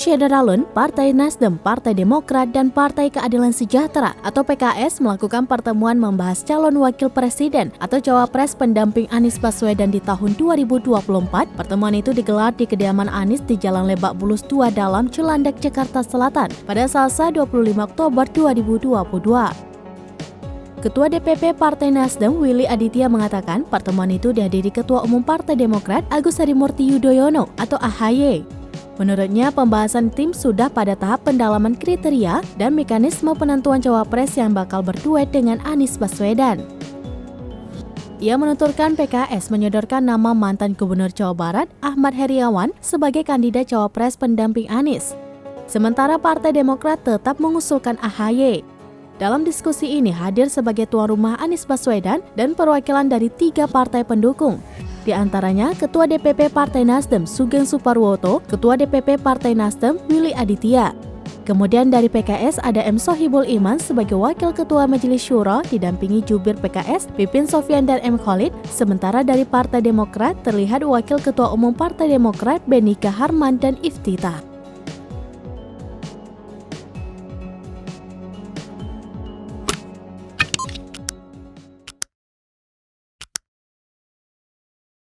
Syederalun, Partai Nasdem, Partai Demokrat, dan Partai Keadilan Sejahtera atau PKS melakukan pertemuan membahas calon wakil presiden atau cawapres pendamping Anies Baswedan di tahun 2024. Pertemuan itu digelar di kediaman Anies di Jalan Lebak Bulus 2 Dalam, Cilandak, Jakarta Selatan pada Selasa 25 Oktober 2022. Ketua DPP Partai Nasdem Willy Aditya mengatakan pertemuan itu dihadiri Ketua Umum Partai Demokrat Agus Harimurti Yudhoyono atau AHY. Menurutnya, pembahasan tim sudah pada tahap pendalaman kriteria dan mekanisme penentuan cawapres yang bakal berduet dengan Anies Baswedan. Ia menuturkan PKS menyodorkan nama mantan Gubernur Jawa Barat Ahmad Heriawan sebagai kandidat cawapres pendamping Anies. Sementara Partai Demokrat tetap mengusulkan AHY. Dalam diskusi ini hadir sebagai tuan rumah Anies Baswedan dan perwakilan dari 3 partai pendukung. Di antaranya Ketua DPP Partai Nasdem Sugeng Suparwoto, Ketua DPP Partai Nasdem Willy Aditya. Kemudian dari PKS ada M. Sohibul Iman sebagai Wakil Ketua Majelis Syuro didampingi Jubir PKS Pipin Sofian dan M. Khalid. Sementara dari Partai Demokrat terlihat Wakil Ketua Umum Partai Demokrat Benika Harman dan Iftitah.